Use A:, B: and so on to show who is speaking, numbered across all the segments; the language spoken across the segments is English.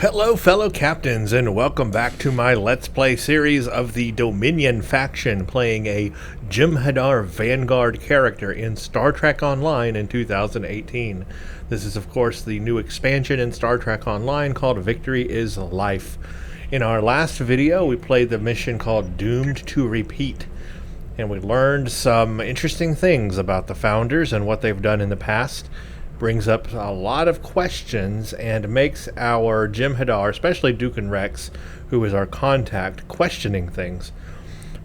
A: Hello fellow captains, and welcome back to my Let's Play series of the Dominion faction playing a Jem'Hadar Vanguard character in Star Trek Online in 2018. This is of course the new expansion in Star Trek Online called Victory is Life. In our last video we played the mission called Doomed to Repeat, and we learned some interesting things about the Founders and what they've done in the past. Brings up a lot of questions and makes our Jem'Hadar, especially Duke and Rex, who is our contact, questioning things.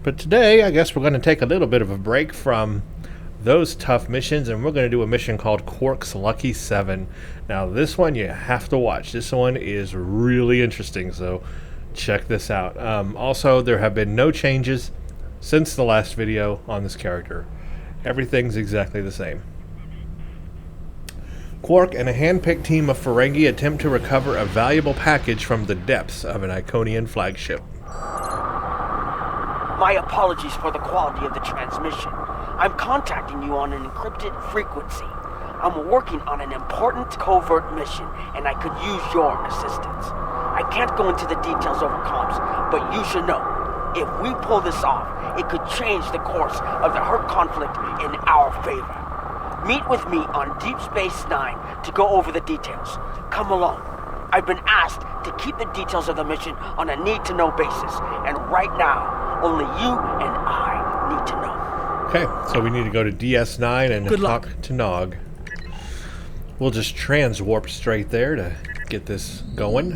A: But today, I guess we're going to take a little bit of a break from those tough missions, and we're going to do a mission called Quark's Lucky 7. Now, this one you have to watch. This one is really interesting, so check this out. Also, there have been no changes since the last video on this character. Everything's exactly the same. Quark and a hand-picked team of Ferengi attempt to recover a valuable package from the depths of an Iconian flagship.
B: My apologies for the quality of the transmission. I'm contacting you on an encrypted frequency. I'm working on an important covert mission, and I could use your assistance. I can't go into the details over comms, but you should know, if we pull this off, it could change the course of the Hurt conflict in our favor. Meet with me on Deep Space Nine to go over the details. Come along. I've been asked to keep the details of the mission on a need-to-know basis, and right now, only you and I need to know.
A: Okay, so we need to go to DS9 and talk to Nog. We'll just transwarp straight there to get this going.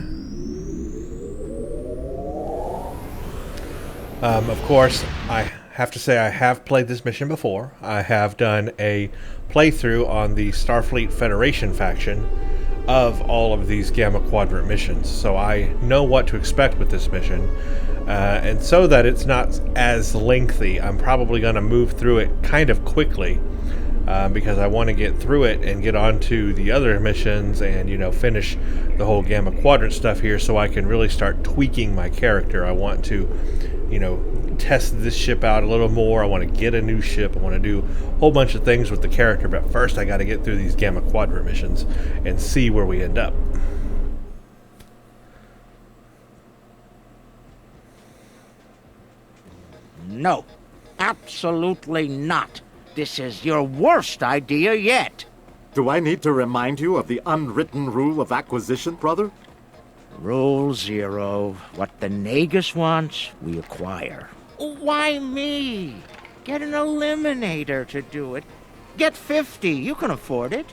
A: Of course, I have to say I have played this mission before. I have done a playthrough on the Starfleet Federation Faction of all of these Gamma Quadrant missions, so I know what to expect with this mission. And so that it's not as lengthy, I'm probably going to move through it kind of quickly because I want to get through it and get on to the other missions and, you know, finish the whole Gamma Quadrant stuff here so I can really start tweaking my character. I want to, you know, test this ship out a little more. I want to get a new ship. I want to do a whole bunch of things with the character, but first I got to get through these Gamma Quadrant missions and see where we end up.
C: No, absolutely not. This is your worst idea yet.
D: Do I need to remind you of the unwritten rule of acquisition, brother?
C: Rule 0. What the Nagus wants, we acquire. Why me? Get an eliminator to do it. Get 50. You can afford it.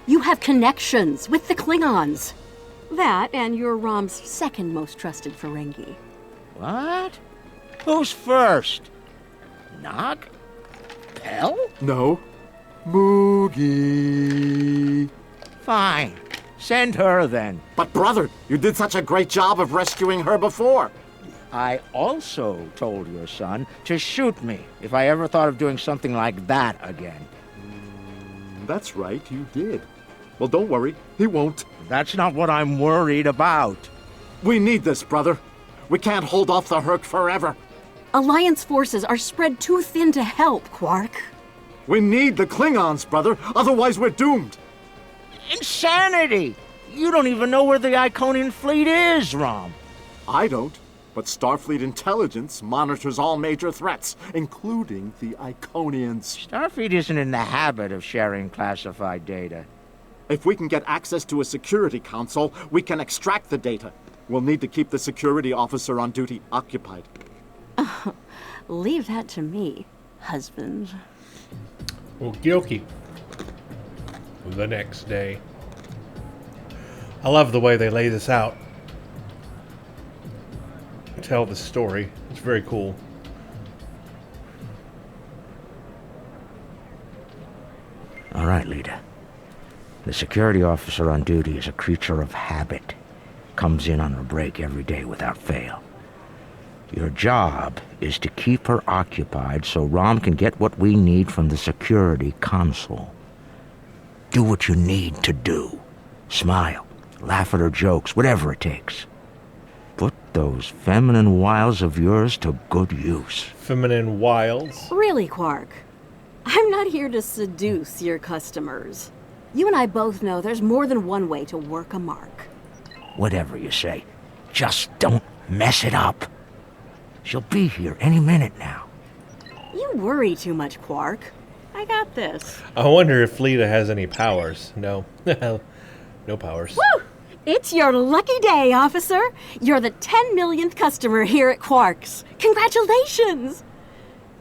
E: You have connections with the Klingons. That and you're Rom's second most trusted Ferengi.
C: What? Who's first? Nog? Pell?
D: No. Moogie.
C: Fine. Send her then.
D: But brother, you did such a great job of rescuing her before.
C: I also told your son to shoot me if I ever thought of doing something like that again.
D: That's right, you did. Well, don't worry, he won't.
C: That's not what I'm worried about.
D: We need this, brother. We can't hold off the Hurk forever.
E: Alliance forces are spread too thin to help, Quark.
D: We need the Klingons, brother, otherwise we're doomed.
C: Insanity! You don't even know where the Iconian fleet is, Rom.
D: I don't, but Starfleet intelligence monitors all major threats, including the Iconians.
C: Starfleet isn't in the habit of sharing classified data.
D: If we can get access to a security console, we can extract the data. We'll need to keep the security officer on duty occupied.
E: Leave that to me, husband.
A: Okie dokie. The next day. I love the way they lay this out. Tell the story. It's very cool.
C: All right, leader. The security officer on duty is a creature of habit. Comes in on her break every day without fail. Your job is to keep her occupied so Rom can get what we need from the security console. Do what you need to do. Smile, laugh at her jokes, whatever it takes. Put those feminine wiles of yours to good use.
A: Feminine wiles?
E: Really, Quark? I'm not here to seduce your customers. You and I both know there's more than one way to work a mark.
C: Whatever you say, just don't mess it up. She'll be here any minute now.
E: You worry too much, Quark. I got this.
A: I wonder if Lita has any powers. No. No powers.
E: Woo! It's your lucky day, officer. You're the 10 millionth customer here at Quark's. Congratulations!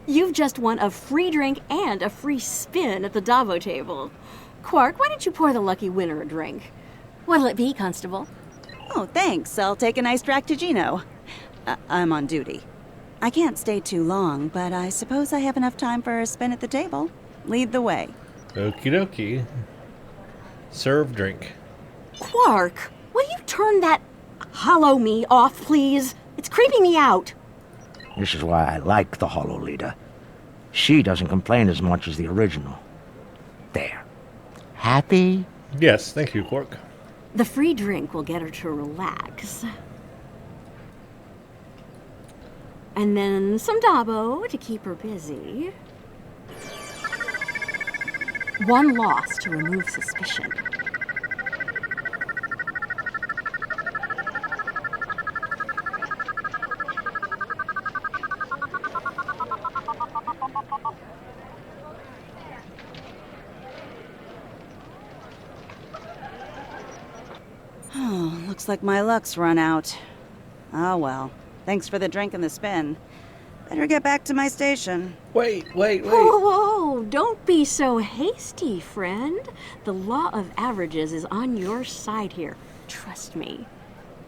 E: You've just won a free drink and a free spin at the Davo table. Quark, why don't you pour the lucky winner a drink? What'll it be, Constable?
F: Oh, thanks. I'll take an iced Fractigino. I'm on duty. I can't stay too long, but I suppose I have enough time for a spin at the table. Lead the way.
A: Okie dokie. Serve drink.
E: Quark, will you turn that hollow me off, please? It's creeping me out.
C: This is why I like the Hollow Leader. She doesn't complain as much as the original. There. Happy?
A: Yes, thank you, Quark.
E: The free drink will get her to relax. And then some Dabo to keep her busy. One loss to remove suspicion.
F: Oh, looks like my luck's run out. Oh well. Thanks for the drink and the spin. Better get back to my station.
A: Wait.
E: Whoa, whoa, don't be so hasty, friend. The law of averages is on your side here. Trust me.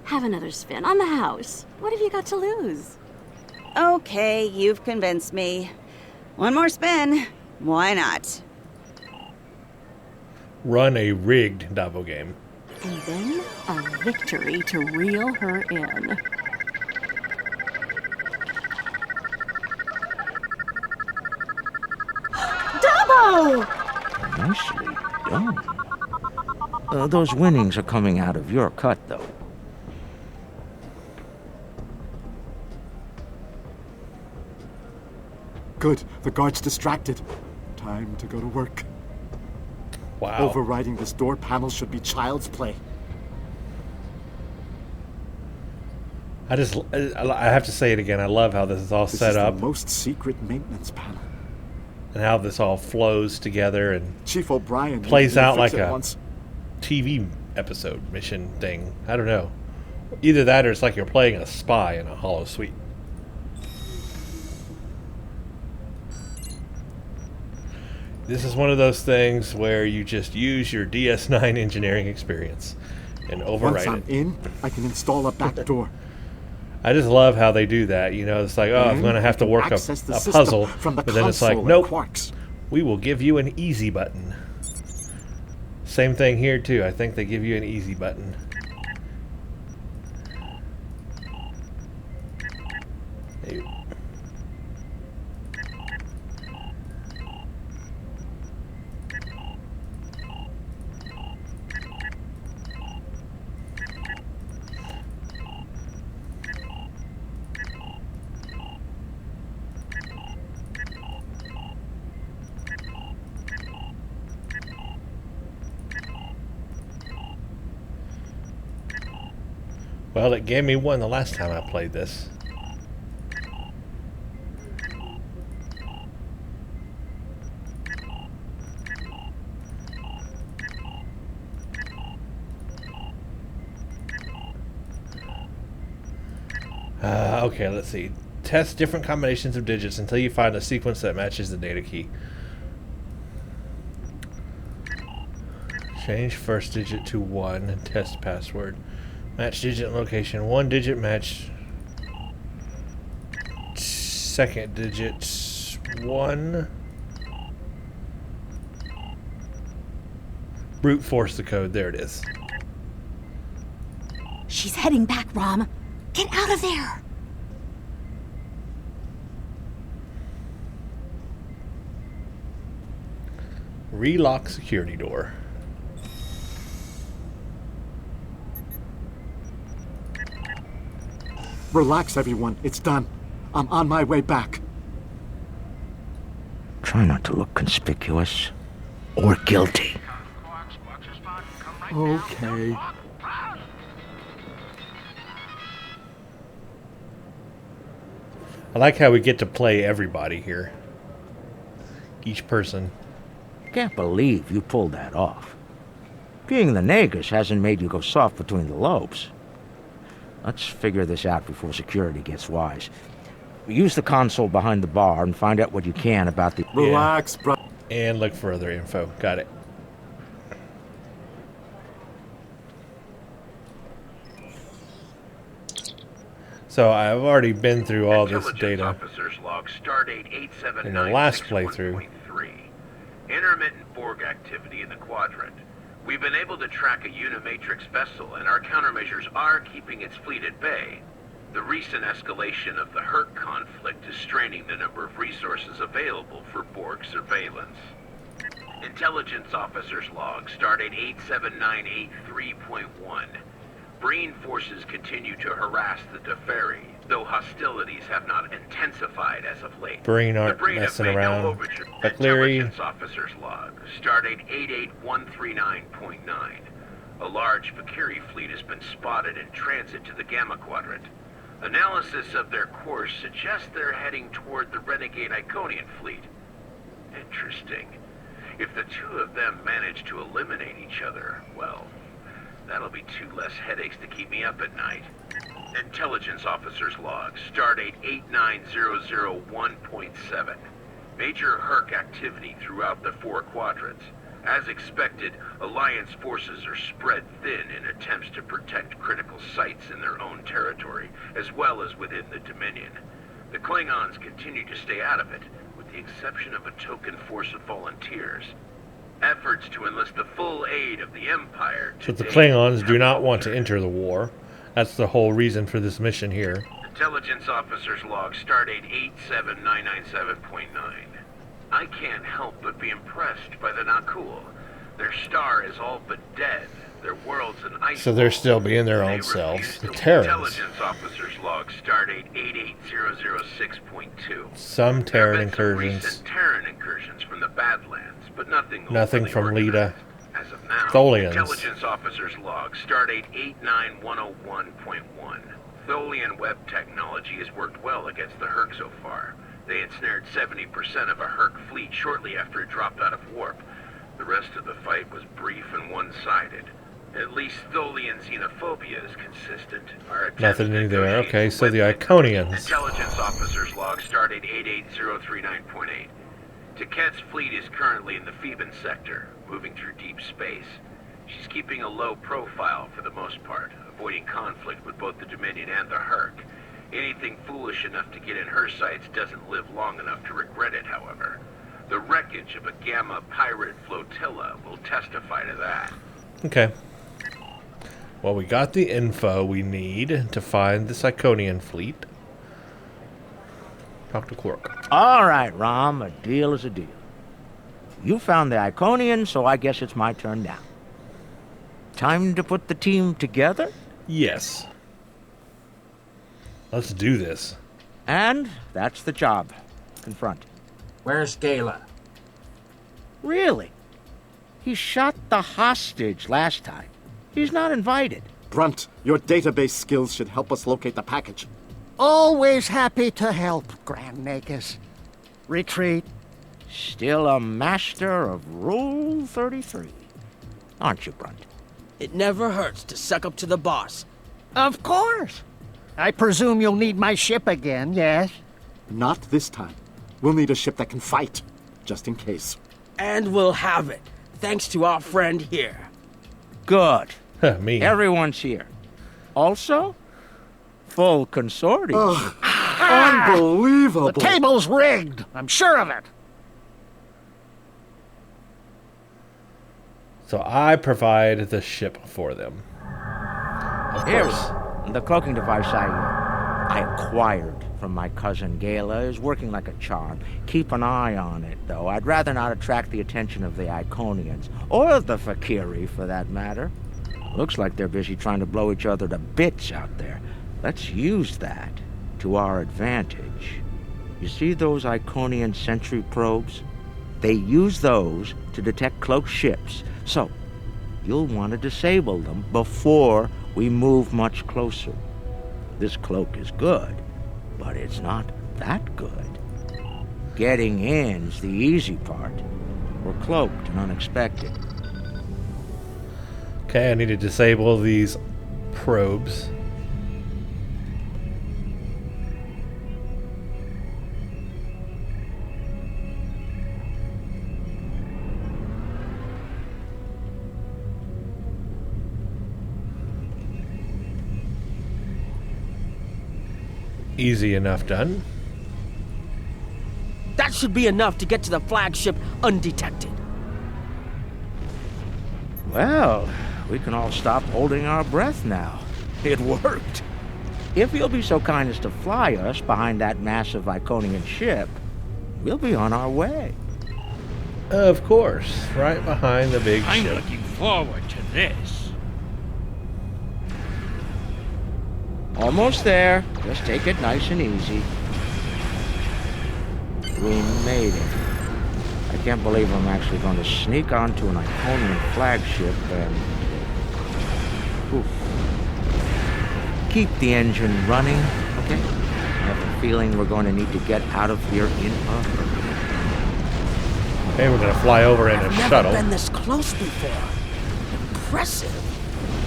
E: Have another spin on the house. What have you got to lose?
F: Okay, you've convinced me. One more spin. Why not?
A: Run a rigged Davo game.
E: And then a victory to reel her in. Dabo!
C: Nicely done. Those winnings are coming out of your cut, though.
D: Good. The guard's distracted. Time to go to work.
A: Wow.
D: Overriding this door panel should be child's play.
A: I have to say it again. I love how this is all
D: This
A: set
D: is
A: up
D: the most secret maintenance panel.
A: and how this all flows together and
D: Chief O'Brien
A: plays
D: needed me to
A: out
D: fix
A: like
D: it
A: a
D: once.
A: TV episode mission thing. I don't know. Either that or it's like you're playing a spy in a hollow suite. This is one of those things where you just use your DS9 engineering experience and
D: Once
A: overwrite
D: I'm
A: it.
D: in, I can install a back door.
A: I just love how they do that. You know, it's like, oh, I'm
D: And
A: going to have to
D: I can
A: work a
D: access the system
A: puzzle.
D: from the
A: But then it's like,
D: console at
A: nope,
D: Quark's.
A: we will give you an easy button. Same thing here, too. I think they give you an easy button. Hey. Well, it gave me one the last time I played this. Okay, let's see. Test different combinations of digits until you find a sequence that matches the data key. Change first digit to 1 and test password. Match digit and location. 1 digit match. Second digit 1. Brute force the code. There it is.
E: She's heading back, Rom. Get out of there!
A: Relock security door.
D: Relax, everyone. It's done. I'm on my way back.
C: Try not to look conspicuous or guilty.
D: Okay.
A: I like how we get to play everybody here. Each person.
C: Can't believe you pulled that off. Being the Nagus hasn't made you go soft between the lobes. Let's figure this out before security gets wise. Use the console behind the bar and find out what you can about the...
D: Relax, bro.
A: And look for other info. Got it. So I've already been through all this data
G: Officers log Stardate
A: in the last playthrough.
G: 87961.3. Intermittent Borg activity in the quadrant. We've been able to track a Unimatrix vessel, and our countermeasures are keeping its fleet at bay. The recent escalation of the Herc conflict is straining the number of resources available for Borg surveillance. Intelligence Officers log Stardate 87983.1. Breen forces continue to harass the Deferi, though hostilities have not intensified as of late.
A: Breen aren't
G: The Breen have
A: messing
G: made
A: around.
G: no overture.
A: Cleary.
G: Intelligence Officers log Stardate 88139.9. A large Vakiri fleet has been spotted in transit to the Gamma Quadrant. Analysis of their course suggests they're heading toward the renegade Iconian fleet. Interesting. If the two of them manage to eliminate each other, well, that'll be 2 less headaches to keep me up at night. Intelligence Officers log Stardate 89001.7. Major Herc activity throughout the 4 quadrants. As expected, Alliance forces are spread thin in attempts to protect critical sites in their own territory, as well as within the Dominion. The Klingons continue to stay out of it, with the exception of a token force of volunteers. Efforts to enlist the full aid of the Empire
A: So the
G: today
A: Klingons do
G: have
A: not want to
G: faltered.
A: enter the war. That's the whole reason for this mission here.
G: Intelligence Officers log Stardate 87997.9. I can't help but be impressed by the Nakul. Their star is all but dead. Their world's an ice.
A: So they're still being their
G: They
A: own selves.
G: refuse
A: The
G: to-
A: Terrans.
G: Intelligence Officers log Stardate 88006.2.
A: Some
G: There
A: Terran
G: have been some
A: incursions.
G: recent Terran incursions from the Badlands, but nothing
A: Nothing
G: overly
A: from Lita.
G: organized. As of now,
A: Tholians.
G: Intelligence Officers log Stardate 89101.1. Tholian web technology has worked well against the Herc so far. They ensnared 70% of a Herc fleet shortly after it dropped out of warp. The rest of the fight was brief and one-sided. At least Tholian xenophobia is consistent. Our attempts
A: Nothing
G: to
A: new there.
G: negotiate
A: Okay, so
G: with
A: the Iconians.
G: Intelligence Officers log Stardate 88039.8. Taket's fleet is currently in the Phoeban sector, moving through deep space. She's keeping a low profile for the most part, avoiding conflict with both the Dominion and the Herc. Anything foolish enough to get in her sights doesn't live long enough to regret it, however. The wreckage of a Gamma pirate flotilla will testify to that.
A: Okay. Well, we got the info we need to find this Iconian fleet. Talk to Quark.
C: All right, Rom, a deal is a deal. You found the Iconian, so I guess it's my turn now. Time to put the team together?
A: Yes. Let's do this.
C: And that's the job. Confront.
H: Where's Gala?
C: Really? He shot the hostage last time. He's not invited.
D: Brunt, your database skills should help us locate the package.
H: Always happy to help, Grand Nagus. Retreat.
C: Still a master of Rule 33. Aren't you, Brunt?
I: It never hurts to suck up to the boss.
H: Of course. I presume you'll need my ship again, yes?
D: Not this time. We'll need a ship that can fight, just in case.
I: And we'll have it, thanks to our friend here.
C: Good.
A: Me.
C: Everyone's here. Also, full consortium.
D: Unbelievable!
H: The table's rigged. I'm sure of it.
A: So I provide the ship for them. Of
C: Here's
A: course.
C: the cloaking device I acquired from my cousin Gala is working like a charm. Keep an eye on it, though. I'd rather not attract the attention of the Iconians, or the Vakiri, for that matter. Looks like they're busy trying to blow each other to bits out there. Let's use that to our advantage. You see those Iconian sentry probes? They use those to detect cloaked ships, so you'll want to disable them before we move much closer. This cloak is good, but it's not that good. Getting in's the easy part. We're cloaked and unexpected.
A: Okay, I need to disable these probes. Easy enough done.
I: That should be enough to get to the flagship undetected.
C: Well, we can all stop holding our breath now. It worked. If you'll be so kind as to fly us behind that massive Iconian ship, we'll be on our way.
A: Of course, right behind the big
J: I'm
A: ship.
J: looking forward to this.
C: Almost there. Just take it nice and easy. We made it. I can't believe I'm actually going to sneak onto an Iconian flagship and... Oof. Keep the engine running, okay? I have a feeling we're going to need to get out of here in a hurry.
A: Okay, we're gonna fly over in a
I: I've
A: shuttle.
I: never been this close before. Impressive.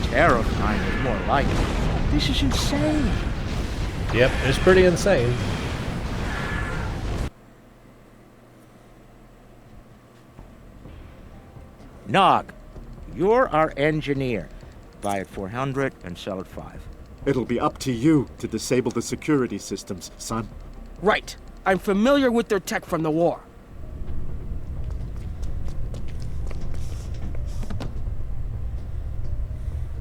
C: Terrifying is more like it. This is insane.
A: Yep, it's pretty insane.
C: Nog, you're our engineer. Buy at 400 and sell at 5.
D: It'll be up to you to disable the security systems, son.
I: Right. I'm familiar with their tech from the war.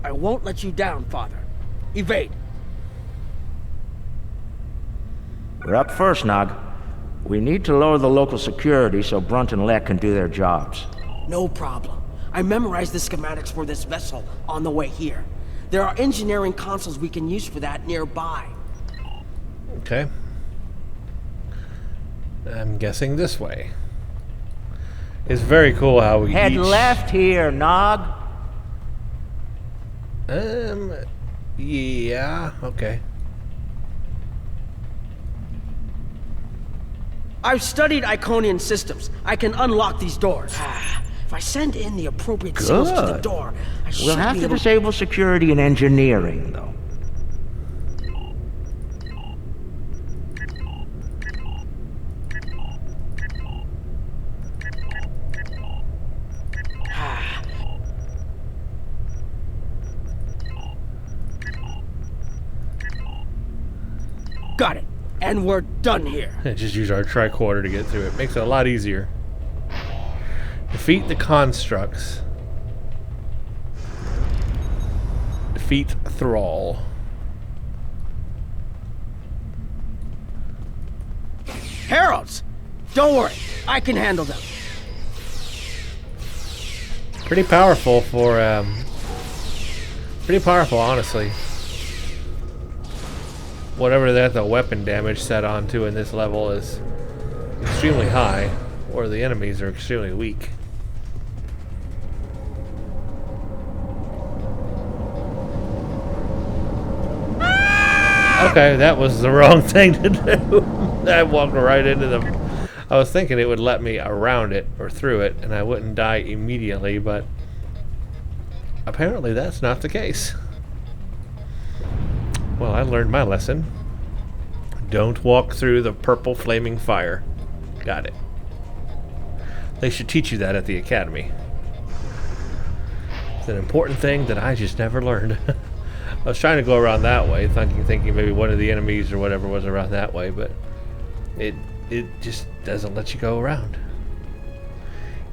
I: I won't let you down, Father. Evade.
C: We're up first, Nog. We need to lower the local security so Brunt and Lek can do their jobs.
I: No problem. I memorized the schematics for this vessel on the way here. There are engineering consoles we can use for that nearby.
A: Okay. I'm guessing this way. It's very cool how we
C: Head
A: each...
C: left here, Nog.
A: Yeah, okay.
I: I've studied Iconian systems. I can unlock these doors. If I send in the appropriate signals to the
C: Good.
I: door, I should
C: We'll have
I: be
C: to
I: able
C: disable security and engineering, though.
I: Got it. And we're done here.
A: Just use our tricorder to get through it. Makes it a lot easier. Defeat the constructs. Defeat Thrall.
I: Heralds! Don't worry. I can handle them.
A: Pretty powerful for, pretty powerful, honestly. Whatever that the weapon damage set onto in this level is extremely high, or the enemies are extremely weak. Okay, that was the wrong thing to do. I walked right into them. I was thinking it would let me around it or through it and I wouldn't die immediately, but apparently that's not the case. Well, I learned my lesson. Don't walk through the purple flaming fire. Got it. They should teach you that at the academy. It's an important thing that I just never learned. I was trying to go around that way, thinking maybe one of the enemies or whatever was around that way, but it just doesn't let you go around.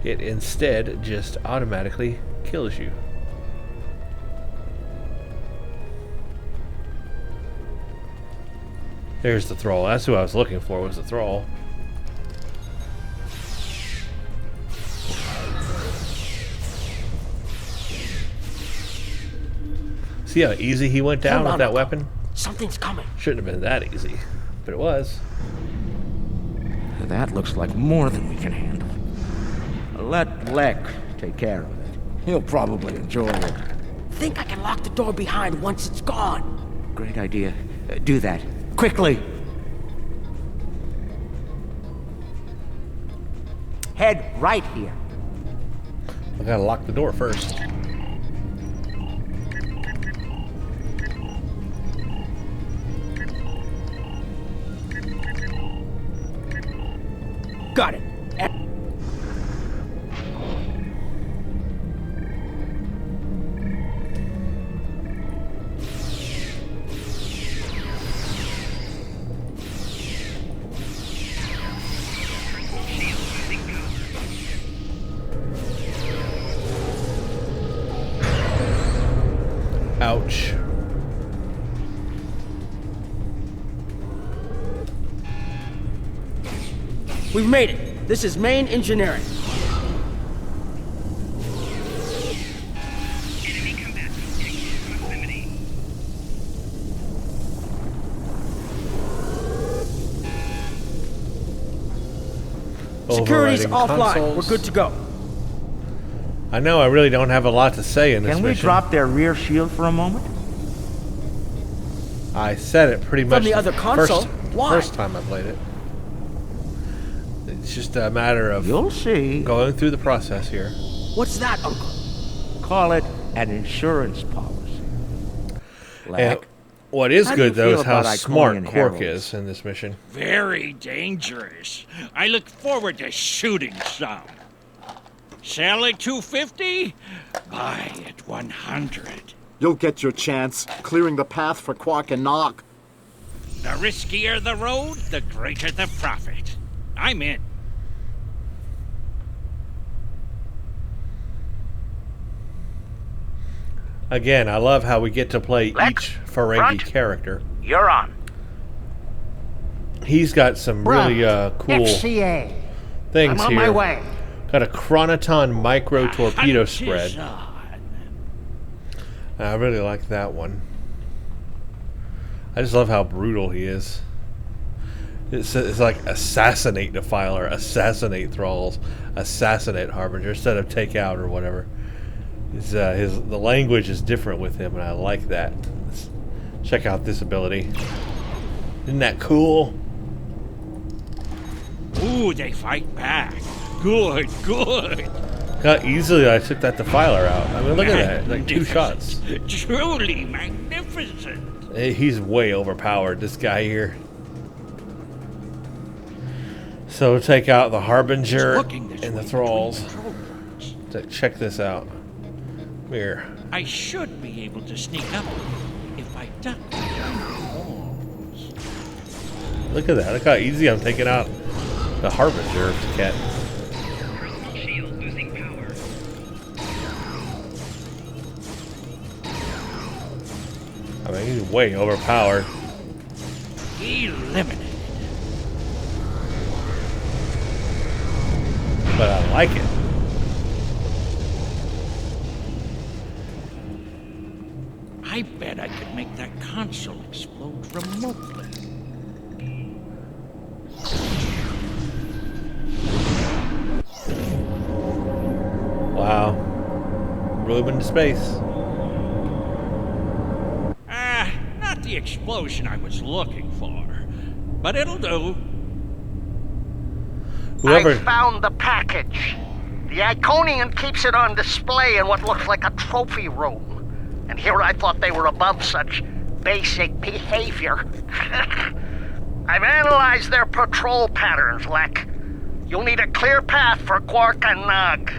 A: It instead just automatically kills you. There's the Thrall. That's who I was looking for, was the Thrall. See how easy he went down with that weapon?
I: Something's coming.
A: Shouldn't have been that easy, but it was.
C: That looks like more than we can handle. Let Lek take care of it. He'll probably enjoy it.
I: Think I can lock the door behind once it's gone.
C: Great idea. Do that. Quickly!
H: Head right here.
A: I gotta lock the door first.
I: Got it.
A: Ouch.
I: We've made it. This is main engineering. Security's
A: Overriding
I: offline.
A: consoles.
I: We're good to go.
A: I know I really don't have a lot to say in this
C: Can we
A: mission.
C: drop their rear shield for a moment?
A: I said it pretty much
I: the other console? Why?
A: First time I played it. It's just a matter of
C: You'll see.
A: going through the process here.
I: What's that, Uncle?
C: Call it an insurance policy.
A: And
C: Lack.
A: what is
C: How do you
A: good, though,
C: feel
A: is how
C: about
A: smart
C: Iconian
A: Quark
C: heralds?
A: is in this mission.
J: Very dangerous. I look forward to shooting some. Sell at 250? Buy at 100.
D: You'll get your chance, clearing the path for Quark and Nog.
J: The riskier the road, the greater the profit. I'm in.
A: Again, I love how we get to play
C: Lex,
A: each Ferengi
C: front.
A: character.
C: You're on.
A: He's got some really cool
H: FCA.
A: things
H: I'm on
A: here.
H: my way.
A: Got a chronoton micro torpedo
J: Hunt is
A: spread.
J: on.
A: I really like that one. I just love how brutal he is. It's like assassinate Defiler, assassinate Thralls, assassinate Harbinger instead of take out or whatever. The language is different with him, and I like that. Let's check out this ability. Isn't that cool?
J: Ooh, they fight back. Good, good.
A: How easily I took that Defiler out. I mean, look at that. Like 2 shots.
J: Truly magnificent.
A: He's way overpowered, this guy here. So take out the Harbinger
J: Looking this
A: and the
J: way
A: Thralls.
J: between control rooms.
A: Check this out. Here.
J: I should be able to sneak up if I duck behind the walls.
A: Look at that. Look how easy I'm taking out the Harbinger cat.
K: Shield losing power.
A: I mean, he's way overpowered.
J: Eliminated.
A: But I like it.
J: I bet I could make that console explode remotely.
A: Wow. Really went into space.
J: Not the explosion I was looking for, but it'll do.
A: Whoever.
H: I found the package. The Iconian keeps it on display in what looks like a trophy room. And here I thought they were above such basic behavior. I've analyzed their patrol patterns, Lek. You'll need a clear path for Quark and Nog.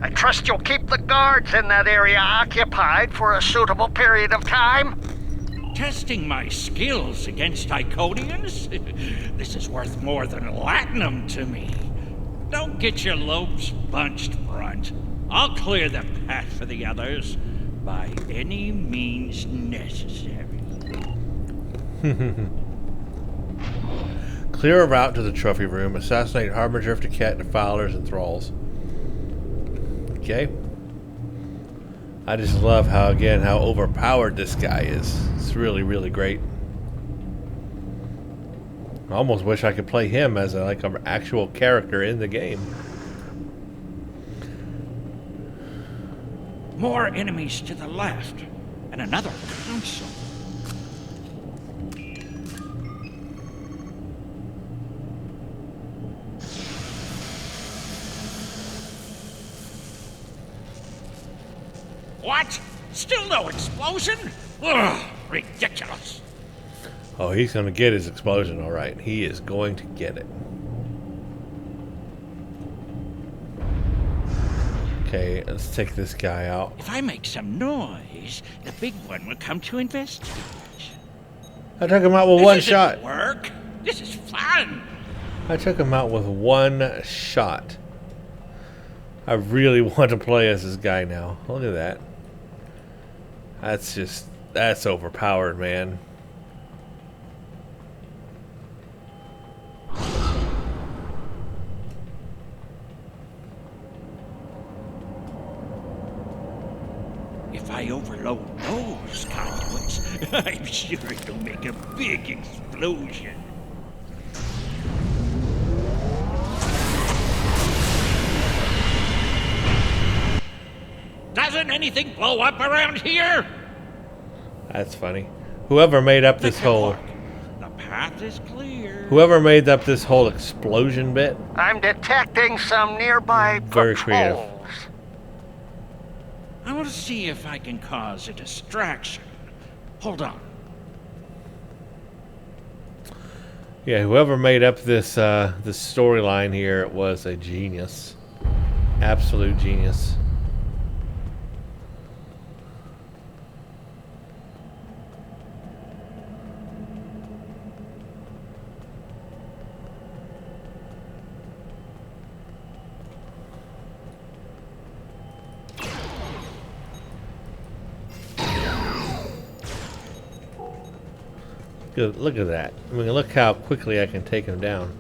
H: I trust you'll keep the guards in that area occupied for a suitable period of time.
J: Testing my skills against Iconians? This is worth more than Latinum to me. Don't get your lopes bunched, Brunt. I'll clear the path for the others by any means necessary.
A: Clear a route to the trophy room. Assassinate Harbinger of Cat, Defilers, and Thralls. Okay. I just love how overpowered this guy is. It's really, really great. I almost wish I could play him as an actual character in the game.
J: More enemies to the left, and another console. What? Still no explosion? Ugh, ridiculous.
A: Oh, he's going to get his explosion, all right. He is going to get it. Okay, let's take this guy out.
J: If I make some noise, the big one will come to investigate.
A: I took him out with one shot.
J: Work? This is fun.
A: I took him out with one shot. I really want to play as this guy now. Look at that. That's overpowered, man.
J: If I overload those conduits, I'm sure it'll make a big explosion. Doesn't anything blow up around here?
A: That's funny. Whoever made up this whole...
J: The path is clear.
A: Whoever made up this whole explosion bit...
H: I'm detecting some nearby
A: Very creative.
H: patrols.
J: I want to see if I can cause a distraction. Hold on.
A: Yeah, whoever made up this this storyline here was a genius. Absolute genius. Good, look at that. I mean, look how quickly I can take him down.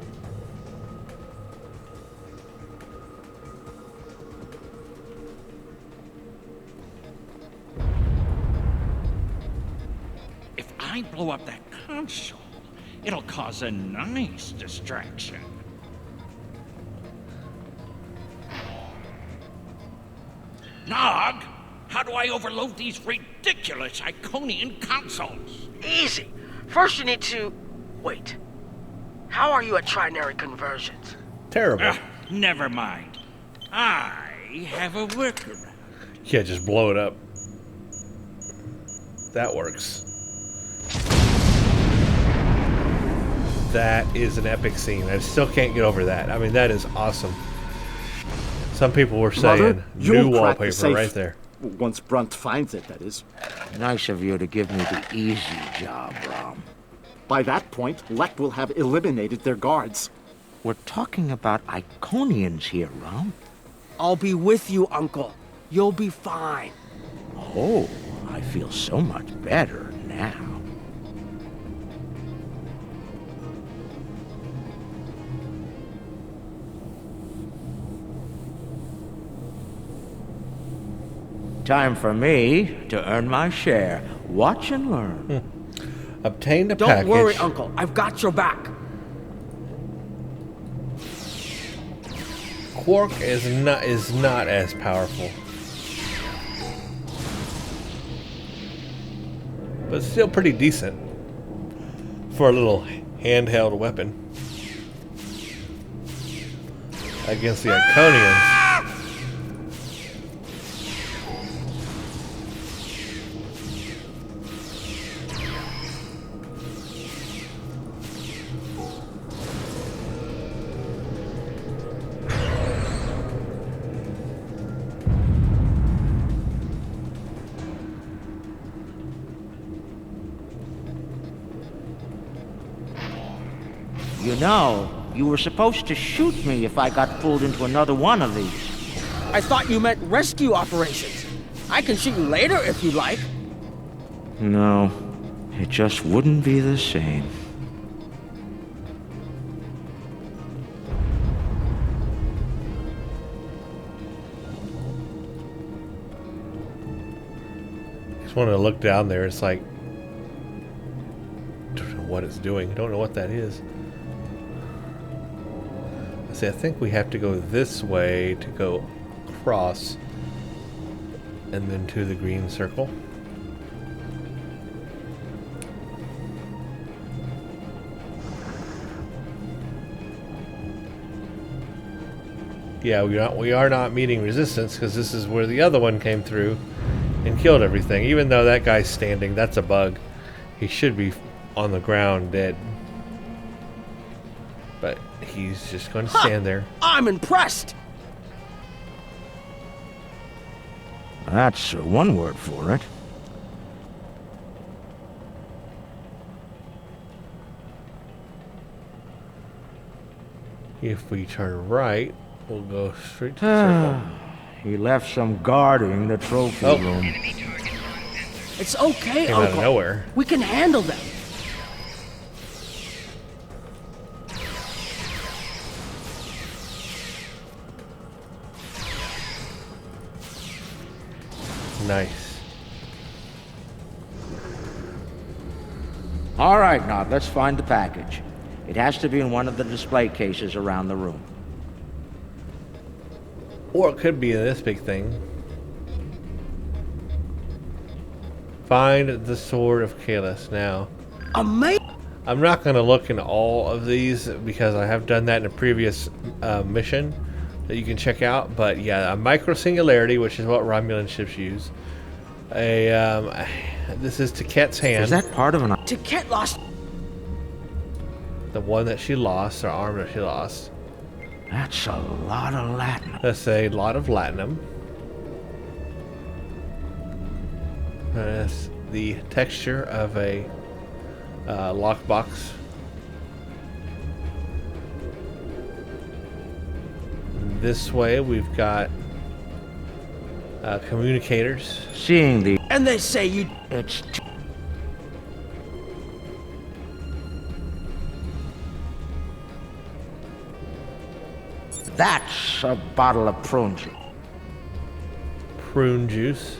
J: If I blow up that console, it'll cause a nice distraction. Nog, how do I overload these ridiculous Iconian consoles?
B: Easy. First you need to... Wait. How are you at trinary conversions?
A: Terrible.
J: Never mind. I have a workaround.
A: Yeah, just blow it up. That works. That is an epic scene. I still can't get over that. I mean, that is awesome. Some people were saying
D: Mother,
A: new
D: you'll crack the
A: wallpaper
D: safe.
A: right there.
D: Once Brunt finds it, that is.
C: Nice of you to give me the easy job, Rom.
D: By that point, Lek will have eliminated their guards.
C: We're talking about Iconians here, Rom.
I: I'll be with you, Uncle. You'll be fine.
C: Oh, I feel so much better now. Time for me to earn my share. Watch and learn.
A: Obtained a
I: Don't
A: package.
I: worry, Uncle. I've got your back.
A: Quark is not as powerful, but still pretty decent for a little handheld weapon against the Iconians.
C: You know, you were supposed to shoot me if I got pulled into another one of these.
I: I thought you meant rescue operations. I can shoot you later if you like.
C: No, it just wouldn't be the same.
A: Just wanted to look down there. It's like, don't know what it's doing. I don't know what that is. See, I think we have to go this way to go across and then to the green circle. Yeah, we are not meeting resistance because this is where the other one came through and killed everything. Even though that guy's standing, that's a bug. He should be on the ground dead. But he's just going to stand there.
I: I'm impressed!
C: That's one word for it.
A: If we turn right, we'll go straight to the circle.
C: He left some guarding the trophy room.
I: It's okay,
A: Came out of
I: Uncle.
A: nowhere.
I: We can handle them.
A: Nice.
C: All right, now let's find the package. It has to be in one of the display cases around the room.
A: Or it could be in this big thing. Find the Sword of Kalis. Now,
I: Amazing!
A: I'm not going to look in all of these because I have done that in a previous mission that you can check out. But yeah, a micro-singularity, which is what Romulan ships use. This is Tiket's hand.
C: Is that part of an...
I: Tiket lost.
A: The one that she lost, or arm that she lost.
C: That's a lot of Latin.
A: That's a lot of latinum. That's the texture of a lockbox. This way we've got communicators.
C: Seeing the...
I: And they say you...
C: It's... That's a bottle of prune juice.
A: Prune juice.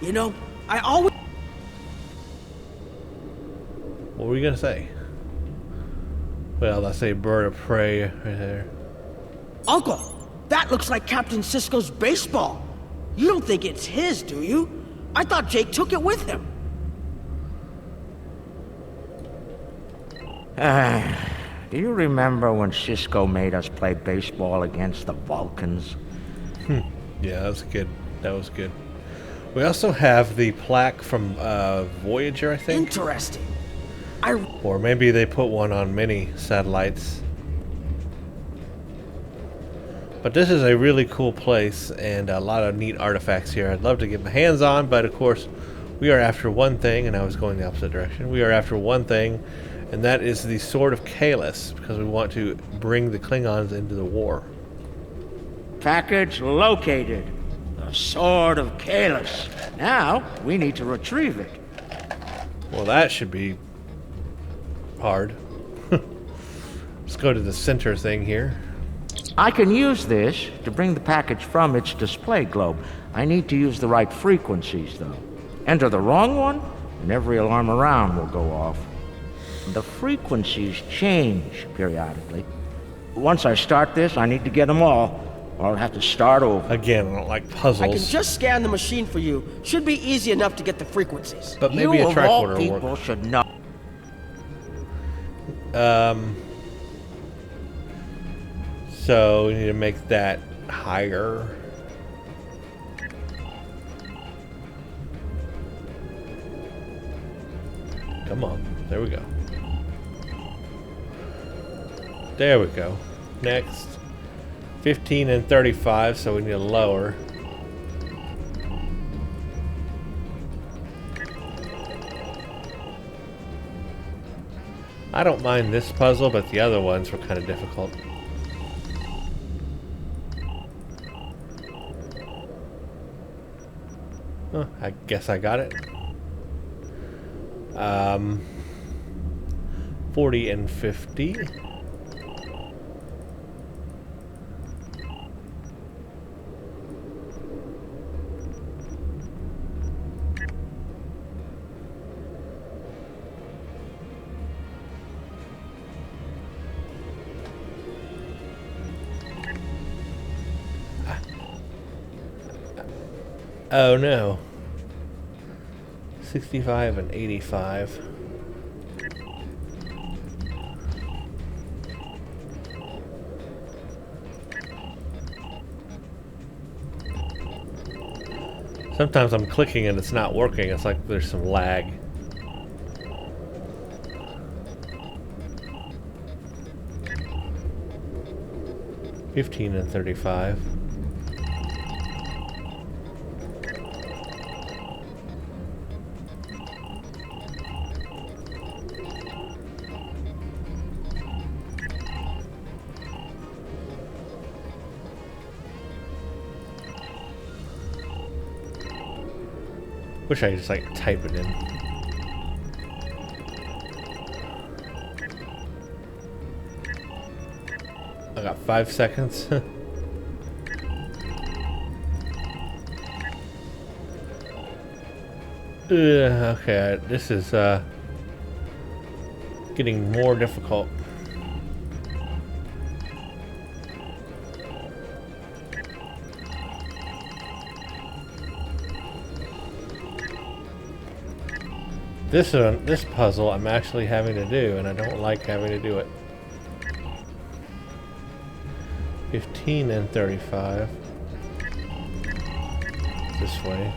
I: You know, I always...
A: What were you gonna say? Well, that's a bird of prey right there.
I: Uncle, that looks like Captain Sisko's baseball. You don't think it's his, do you? I thought Jake took it with him.
C: Do you remember when Sisko made us play baseball against the Vulcans?
A: Yeah, that was good. That was good. We also have the plaque from Voyager, I think.
I: Interesting.
A: Or maybe they put one on many satellites. But this is a really cool place and a lot of neat artifacts here I'd love to get my hands on, but of course we are after one thing, and I was going the opposite direction. We are after one thing, and that is the Sword of Kalis, because we want to bring the Klingons into the war.
C: Package located. The Sword of Kalis. Now, we need to retrieve it.
A: Well, that should be hard. Let's go to the center thing here.
C: I can use this to bring the package from its display globe. I need to use the right frequencies, though. Enter the wrong one, and every alarm around will go off. The frequencies change periodically. Once I start this, I need to get them all, or I'll have to start over.
A: Again, I don't like puzzles.
I: I can just scan the machine for you. Should be easy enough to get the frequencies.
A: But maybe
C: You
A: a track
C: of all
A: order will
C: people
A: work.
C: should know.
A: So we need to make that higher. Come on. There we go. There we go. Next. 15 and 35, so we need to lower. I don't mind this puzzle, but the other ones were kind of difficult. Huh, I guess I got it. 40 and 50. Oh no. 65 and 85. Sometimes I'm clicking and it's not working. It's like there's some lag. $15 and $35. Wish I could just like type it in. I got 5 seconds. Okay, this is getting more difficult. This puzzle I'm actually having to do, and I don't like having to do it. 15 and 35. This way.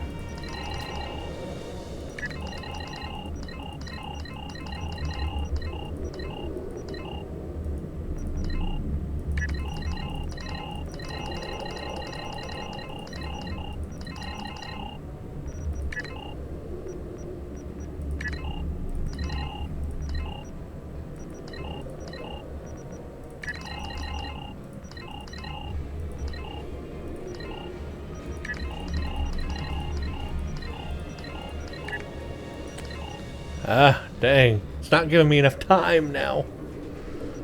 A: Ah, dang. It's not giving me enough time now.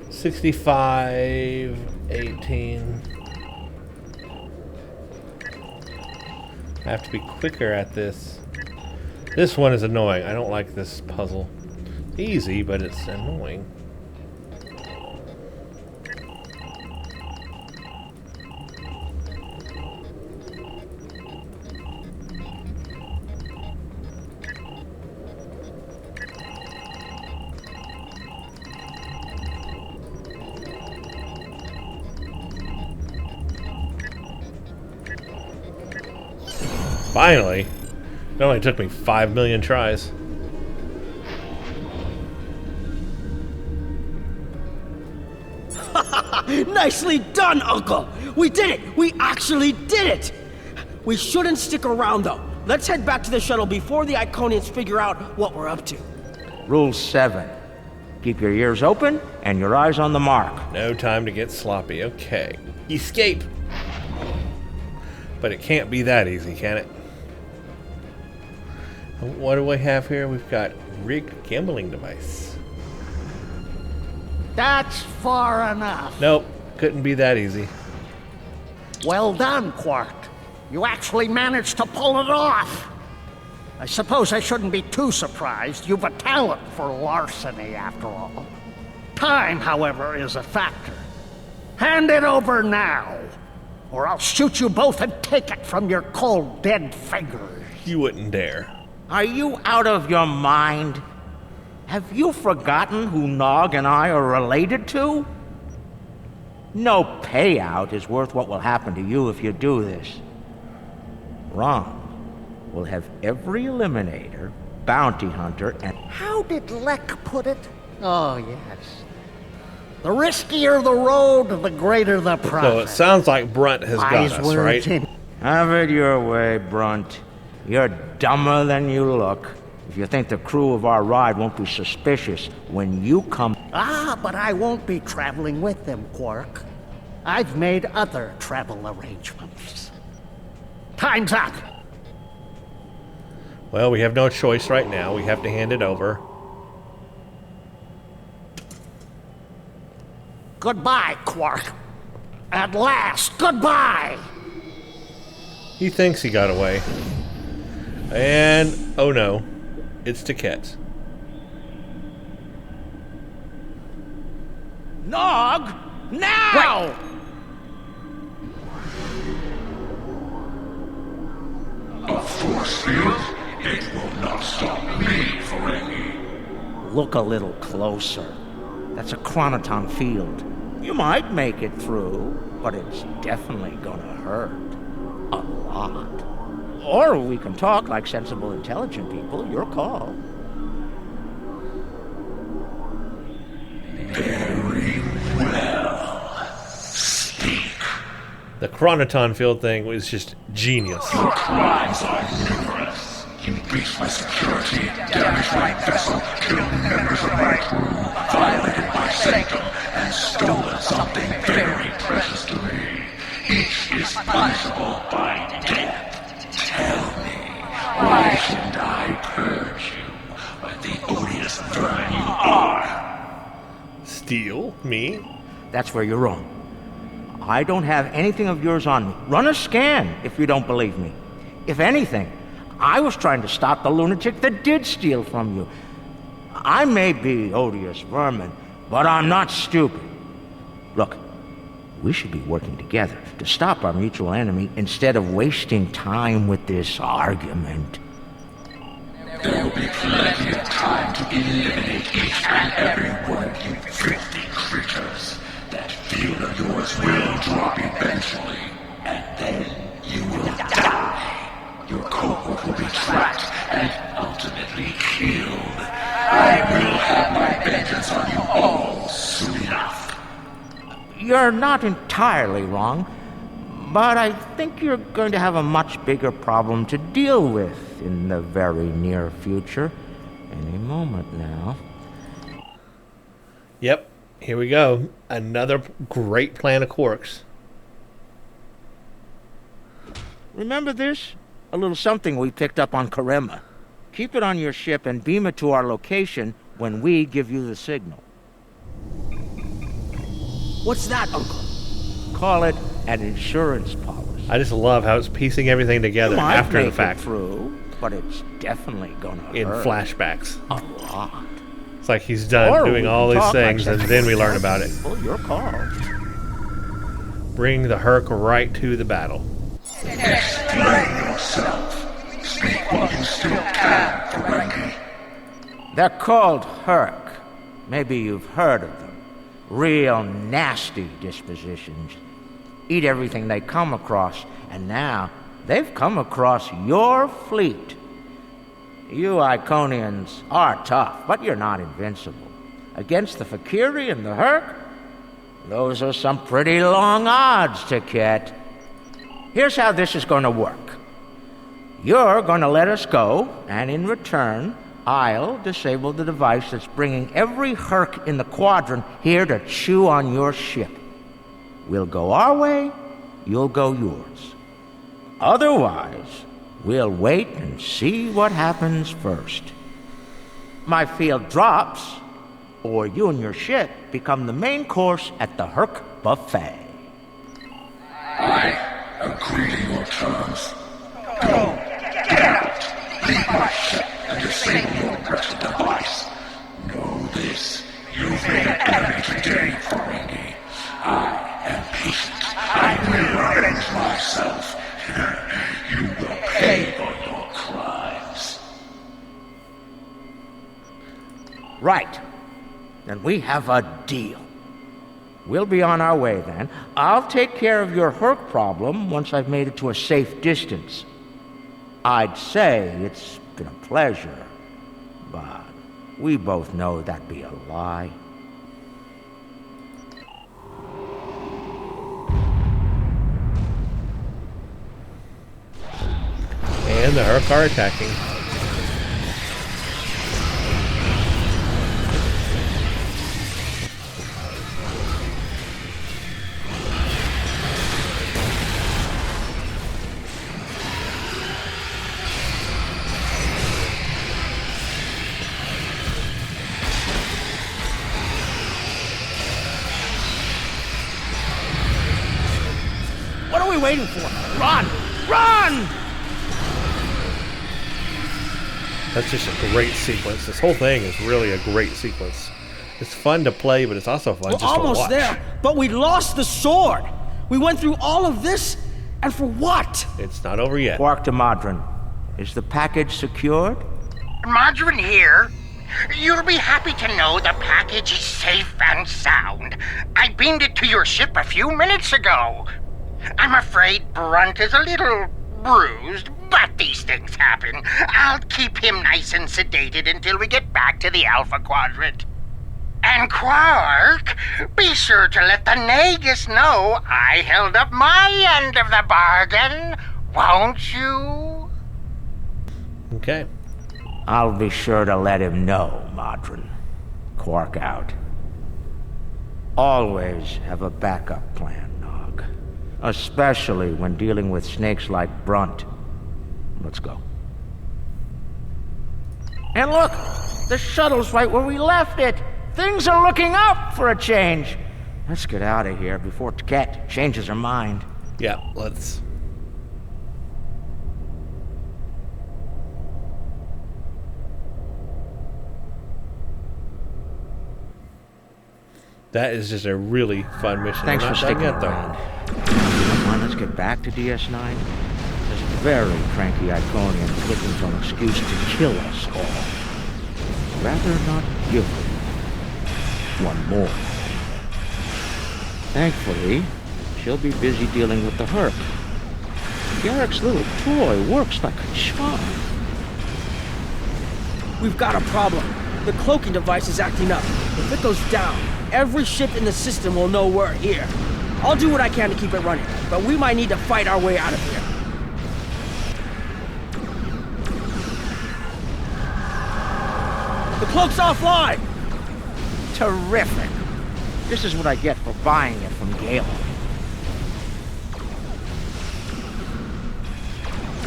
A: 65, 18. I have to be quicker at this. This one is annoying. I don't like this puzzle. It's easy, but it's annoying. Finally! It only took me 5 million tries.
I: Nicely done, Uncle! We did it! We actually did it! We shouldn't stick around, though. Let's head back to the shuttle before the Iconians figure out what we're up to.
C: Rule 7. Keep your ears open and your eyes on the mark.
A: No time to get sloppy. Okay. Escape! But it can't be that easy, can it? What do we have here? We've got rigged gambling device.
H: That's far enough.
A: Nope, couldn't be that easy.
H: Well done, Quark. You actually managed to pull it off. I suppose I shouldn't be too surprised. You've a talent for larceny, after all. Time, however, is a factor. Hand it over now, or I'll shoot you both and take it from your cold, dead fingers.
A: You wouldn't dare.
C: Are you out of your mind? Have you forgotten who Nog and I are related to? No payout is worth what will happen to you if you do this. Ron will have every eliminator, bounty hunter, and...
H: How did Lek put it? Oh, yes. The riskier the road, the greater the profit.
A: So it sounds like Brunt has got
H: Wise
A: us,
H: words
A: right?
C: Have it your way, Brunt. You're dumber than you look. If you think the crew of our ride won't be suspicious when you come...
H: Ah, but I won't be traveling with them, Quark. I've made other travel arrangements. Time's up!
A: Well, we have no choice right now. We have to hand it over.
H: Goodbye, Quark. At last, goodbye!
A: He thinks he got away. And, oh no, it's Ticket.
C: Nog! Now!
H: Wait.
L: A force field? It will not stop me, Ferengi.
C: Look a little closer. That's a chronoton field. You might make it through, but it's definitely gonna hurt. A lot. Or we can talk like sensible, intelligent people. Your call.
L: Very well. Speak.
A: The chronoton field thing was just genius.
L: Your crimes are numerous. You breached my security, damaged my vessel, killed members of my crew, violated my sanctum, and stolen something very precious to me. Each is punishable by death. Tell me, why shouldn't I purge you like the odious vermin you are?
A: Steal? Me?
C: That's where you're wrong. I don't have anything of yours on me. Run a scan if you don't believe me. If anything, I was trying to stop the lunatic that did steal from you. I may be odious vermin, but I'm not stupid. Look, we should be working together to stop our mutual enemy instead of wasting time with this argument.
L: There will be plenty of time to eliminate each and every one of you filthy creatures. That field of yours will drop eventually, and then you will die. Your cohort will be tracked and ultimately killed. I will have my vengeance on you all soon enough.
C: You're not entirely wrong, but I think you're going to have a much bigger problem to deal with in the very near future. Any moment now.
A: Yep, here we go. Another great plan of Quark's.
C: Remember this? A little something we picked up on Karema. Keep it on your ship and beam it to our location when we give you the signal.
I: What's that, Uncle?
C: Call it an insurance policy.
A: I just love how it's piecing everything together
C: Might
A: after the
C: make
A: fact.
C: it through, but it's definitely gonna
A: In
C: hurt.
A: flashbacks.
C: A lot.
A: It's like he's done
C: Or
A: doing
C: we
A: all
C: can
A: these
C: talk like
A: things, and
C: sensible
A: then we learn about it.
C: people. Your call.
A: Bring the Herc right to the battle.
L: Explain yourself. Speak while you still can, Ferengi.
C: They're called Herc. Maybe you've heard of them. Real nasty dispositions. Eat everything they come across, and now they've come across your fleet. You Iconians are tough, but you're not invincible. Against the Fakiri and the Herc, those are some pretty long odds to get. Here's how this is going to work. You're going to let us go, and in return, I'll disable the device that's bringing every Herc in the quadrant here to chew on your ship. We'll go our way, you'll go yours. Otherwise, we'll wait and see what happens first. My field drops, or you and your ship become the main course at the Herc buffet.
L: I agree to your terms. Go, get out, leave my ship, and disable your wretched device. Know this, you've made an enemy today, Ferengi. I am patient. I will avenge myself. You will pay for your crimes.
C: Right. Then we have a deal. We'll be on our way then. I'll take care of your Herc problem once I've made it to a safe distance. I'd say it's been a pleasure, but we both know that'd be a lie.
A: And the Herc are attacking.
I: What are we waiting for? Run! Run!
A: That's just a great sequence. This whole thing is really a great sequence. It's fun to play, but it's also fun
I: We're
A: just to watch.
I: almost there, but we lost the sword. We went through all of this, and for what?
A: It's not over yet.
C: Quark to Modron. Is the package secured?
H: Margarine here. You'll be happy to know the package is safe and sound. I beamed it to your ship a few minutes ago. I'm afraid Brunt is a little bruised, But these things happen. I'll keep him nice and sedated until we get back to the Alpha Quadrant. And Quark, be sure to let the Nagus know I held up my end of the bargain, won't you?
A: Okay.
C: I'll be sure to let him know, Modron. Quark out. Always have a backup plan, Nog. Especially when dealing with snakes like Brunt. Let's go. And look! The shuttle's right where we left it! Things are looking up for a change! Let's get out of here before Tket changes her mind.
A: Yeah, let's... That is just a really fun mission.
C: Thanks for sticking
A: yet, though.
C: around. Come on, let's get back to DS9. This very cranky Iconian looking for an excuse to kill us all. Rather not give them one more. Thankfully, she'll be busy dealing with the Herc. Garrick's little toy works like a charm.
I: We've got a problem. The cloaking device is acting up. If it goes down, every ship in the system will know we're here. I'll do what I can to keep it running, but we might need to fight our way out of here. The cloak's offline!
C: Terrific. This is what I get for buying it from Gale.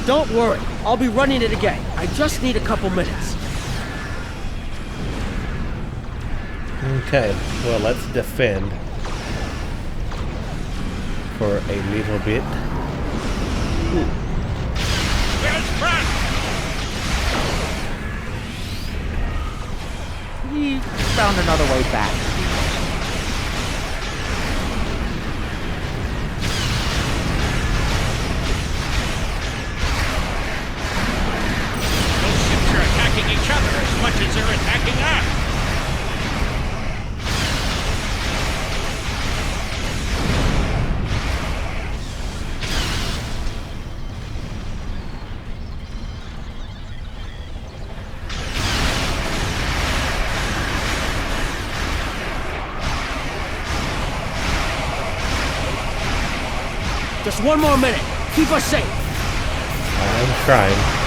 I: Don't worry, I'll be running it again. I just need a couple minutes.
A: Okay, well, let's defend for a little bit.
J: Where's Frank?
C: He found another way back.
J: Those ships are attacking each other as much as they're attacking us.
I: Just one more minute. Keep us safe.
A: I'm trying.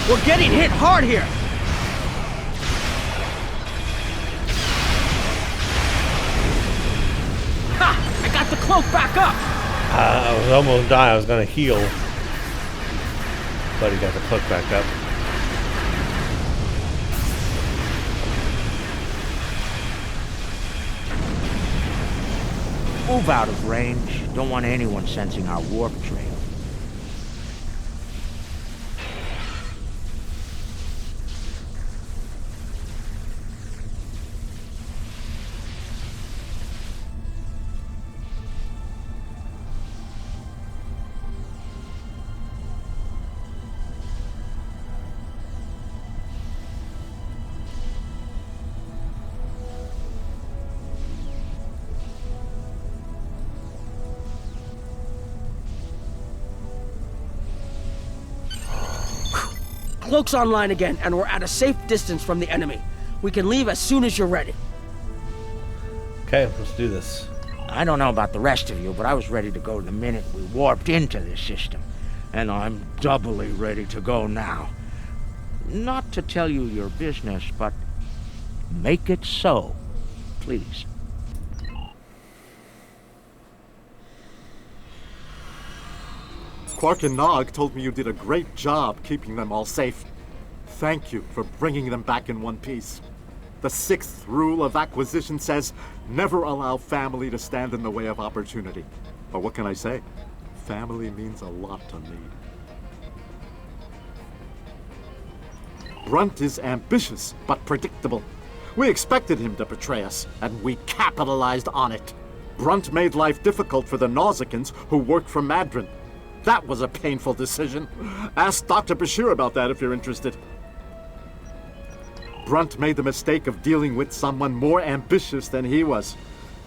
I: We're getting hit hard here. Ha! I got the cloak back up.
A: I was almost dying. I was going to heal. But he got the cloak back up.
C: Move out of range. Don't want anyone sensing our warp trail.
I: Cloak's online again, and we're at a safe distance from the enemy. We can leave as soon as you're ready.
A: Okay, let's do this.
C: I don't know about the rest of you, but I was ready to go the minute we warped into this system. And I'm doubly ready to go now. Not to tell you your business, but make it so, please.
D: Quark and Nog told me you did a great job keeping them all safe. Thank you for bringing them back in one piece. The 6th rule of acquisition says, never allow family to stand in the way of opportunity. But what can I say? Family means a lot to me. Brunt is ambitious, but predictable. We expected him to betray us, and we capitalized on it. Brunt made life difficult for the Nausicans who work for Madron. That was a painful decision. Ask Dr. Bashir about that if you're interested. Brunt made the mistake of dealing with someone more ambitious than he was.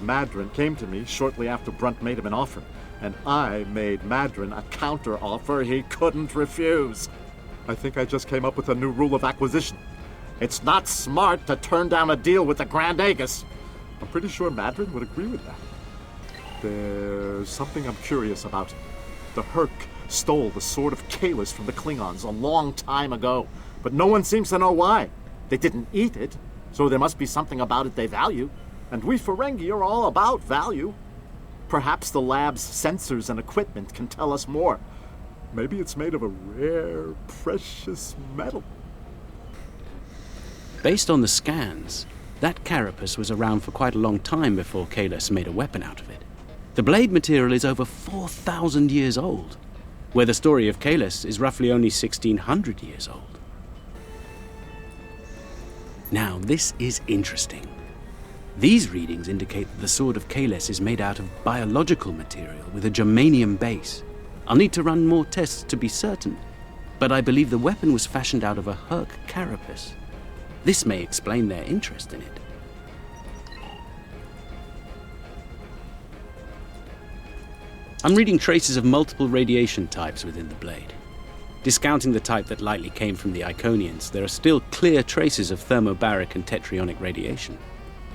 D: Madron came to me shortly after Brunt made him an offer, and I made Madron a counter-offer he couldn't refuse. I think I just came up with a new rule of acquisition. It's not smart to turn down a deal with the Grand Agus. I'm pretty sure Madron would agree with that. There's something I'm curious about. The Herc stole the Sword of Kahless from the Klingons a long time ago, but no one seems to know why. They didn't eat it, so there must be something about it they value. And we Ferengi are all about value. Perhaps the lab's sensors and equipment can tell us more. Maybe it's made of a rare, precious metal.
M: Based on the scans, that carapace was around for quite a long time before Kahless made a weapon out of it. The blade material is over 4,000 years old, where the story of Kahless is roughly only 1,600 years old. Now, this is interesting. These readings indicate that the Sword of Kahless is made out of biological material with a germanium base. I'll need to run more tests to be certain, but I believe the weapon was fashioned out of a Herc carapace. This may explain their interest in it. I'm reading traces of multiple radiation types within the blade. Discounting the type that likely came from the Iconians, there are still clear traces of thermobaric and tetrionic radiation.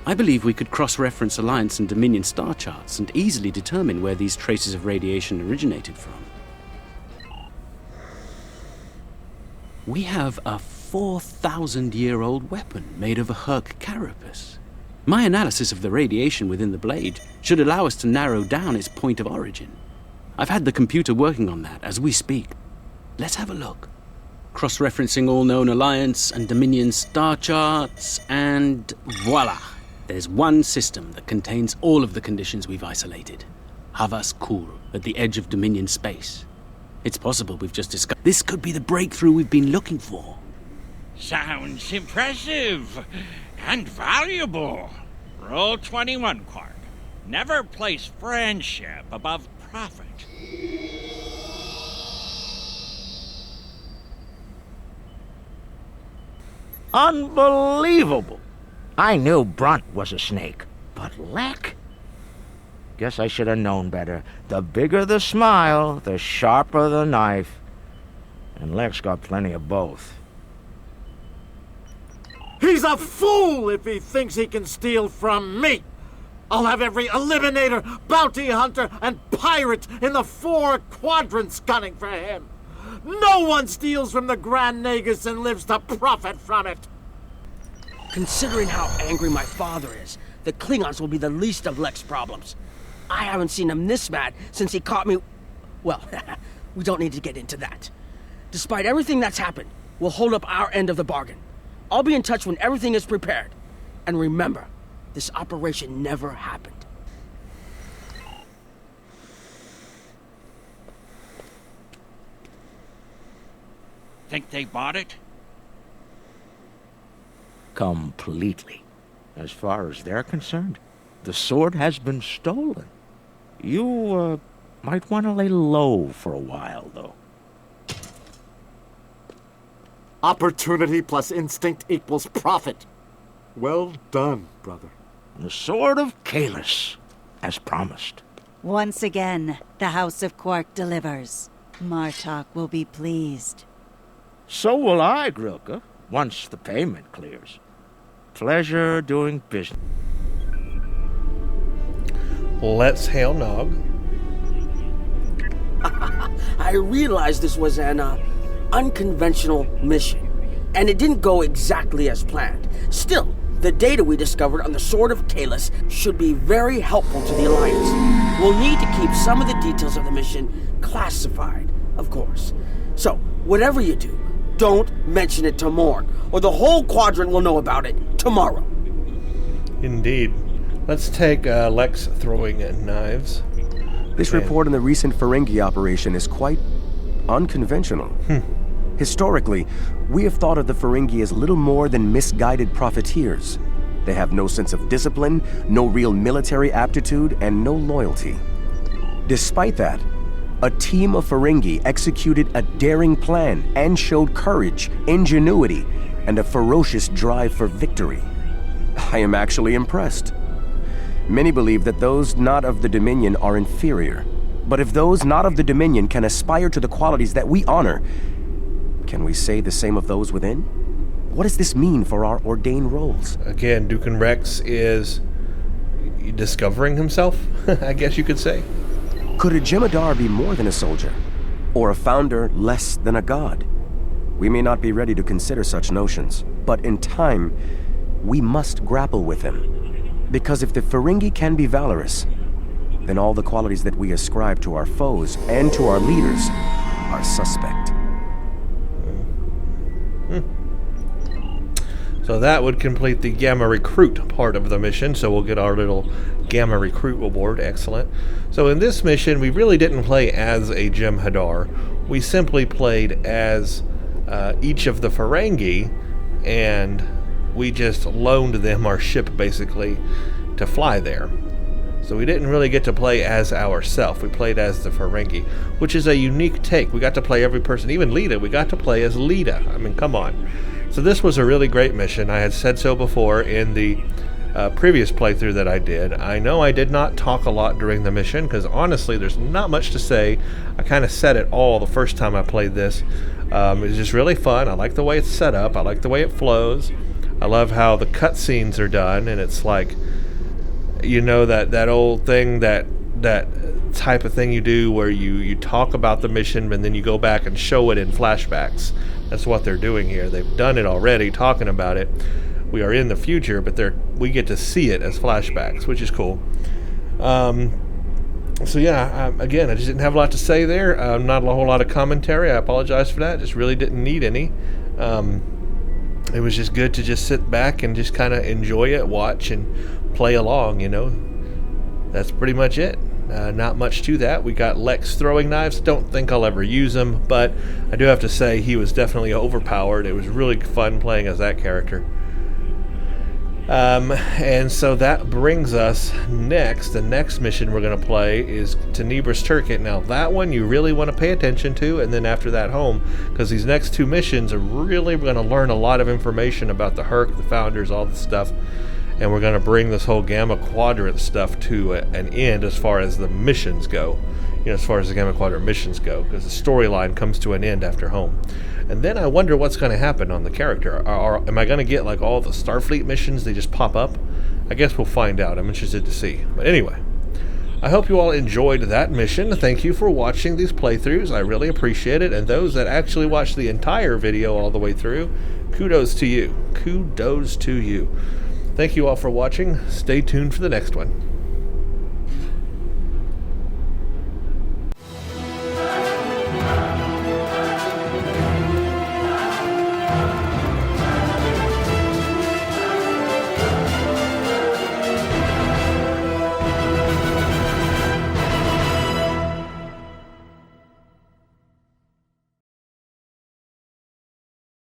M: I believe we could cross-reference Alliance and Dominion star charts and easily determine where these traces of radiation originated from. We have a 4,000-year-old weapon made of a Herc carapace. My analysis of the radiation within the blade should allow us to narrow down its point of origin. I've had the computer working on that as we speak. Let's have a look. Cross-referencing all known Alliance and Dominion star charts, and voila! There's one system that contains all of the conditions we've isolated. Havas Kul, at the edge of Dominion space. It's possible we've just discovered. This could be the breakthrough we've been looking for.
J: Sounds impressive and valuable. Rule 21, Quark. Never place friendship above profit.
C: Unbelievable! I knew Brunt was a snake, but Lek? Guess I should have known better. The bigger the smile, the sharper the knife. And Lek's got plenty of both.
D: He's a fool if he thinks he can steal from me! I'll have every eliminator, bounty hunter, and pirate in the 4 quadrants gunning for him! No one steals from the Grand Nagus and lives to profit from it!
I: Considering how angry my father is, the Klingons will be the least of Lek's problems. I haven't seen him this mad since he caught me... Well, we don't need to get into that. Despite everything that's happened, we'll hold up our end of the bargain. I'll be in touch when everything is prepared. And remember, this operation never happened.
J: Think they bought it?
C: Completely. As far as they're concerned, the sword has been stolen. You, might want to lay low for a while, though.
D: Opportunity plus instinct equals profit. Well done, brother.
C: The Sword of Kahless, as promised.
F: Once again, the House of Quark delivers. Martok will be pleased.
C: So will I, Grilka, once the payment clears. Pleasure doing business.
A: Let's hail Nog.
I: I realized this was an unconventional mission, and it didn't go exactly as planned. Still, the data we discovered on the Sword of Kahless should be very helpful to the Alliance. We'll need to keep some of the details of the mission classified, of course. So, whatever you do, don't mention it to Morn, or the whole quadrant will know about it tomorrow.
A: Indeed. Let's take Lex throwing knives.
N: This report on the recent Ferengi operation is quite unconventional. Historically, we have thought of the Ferengi as little more than misguided profiteers. They have no sense of discipline, no real military aptitude, and no loyalty. Despite that, a team of Ferengi executed a daring plan and showed courage, ingenuity, and a ferocious drive for victory. I am actually impressed. Many believe that those not of the Dominion are inferior. But if those not of the Dominion can aspire to the qualities that we honor, can we say the same of those within? What does this mean for our ordained roles?
A: Again, Dukan Rex is discovering himself, I guess you could say.
N: Could a Jem'Hadar be more than a soldier? Or a founder less than a god? We may not be ready to consider such notions, but in time, we must grapple with them. Because if the Ferengi can be valorous, then all the qualities that we ascribe to our foes and to our leaders are suspect.
A: So that would complete the Gamma Recruit part of the mission, so we'll get our little Gamma Recruit award. Excellent. So in this mission, we really didn't play as a Jem'Hadar. We simply played as each of the Ferengi, and we just loaned them our ship, basically, to fly there. So we didn't really get to play as ourselves. We played as the Ferengi, which is a unique take. We got to play every person, even Lita. We got to play as Lita. I mean, come on. So this was a really great mission. I had said so before in the previous playthrough that I did. I know I did not talk a lot during the mission, because honestly, there's not much to say. I kind of said it all the first time I played this. It was just really fun. I like the way it's set up. I like the way it flows. I love how the cutscenes are done, and it's like, you know, that old thing, that type of thing you do where you talk about the mission and then you go back and show it in flashbacks. That's what they're doing here. They've done it already, talking about it. We are in the future, but we get to see it as flashbacks, which is cool. So yeah, again, I just didn't have a lot to say there. Not a whole lot of commentary. I apologize for that. Just really didn't need any. It was just good to just sit back and just kind of enjoy it, watch, and play along, you know. That's pretty much it. Not much to that. We got Lex throwing knives. Don't think I'll ever use him, but I do have to say he was definitely overpowered. It was really fun playing as that character. And so that brings us next. The next mission we're going to play is Tenebra's Turket. Now that one you really want to pay attention to, and then after that home, because these next two missions are really going to learn a lot of information about the Herc, the founders, all this stuff. And we're going to bring this whole Gamma Quadrant stuff to an end as far as the missions go. You know, as far as the Gamma Quadrant missions go, because the storyline comes to an end after home. And then I wonder what's going to happen on the character. Am I going to get like all the Starfleet missions? They just pop up? I guess we'll find out. I'm interested to see. But anyway, I hope you all enjoyed that mission. Thank you for watching these playthroughs. I really appreciate it. And those that actually watched the entire video all the way through, kudos to you. Kudos to you. Thank you all for watching. Stay tuned for the next one.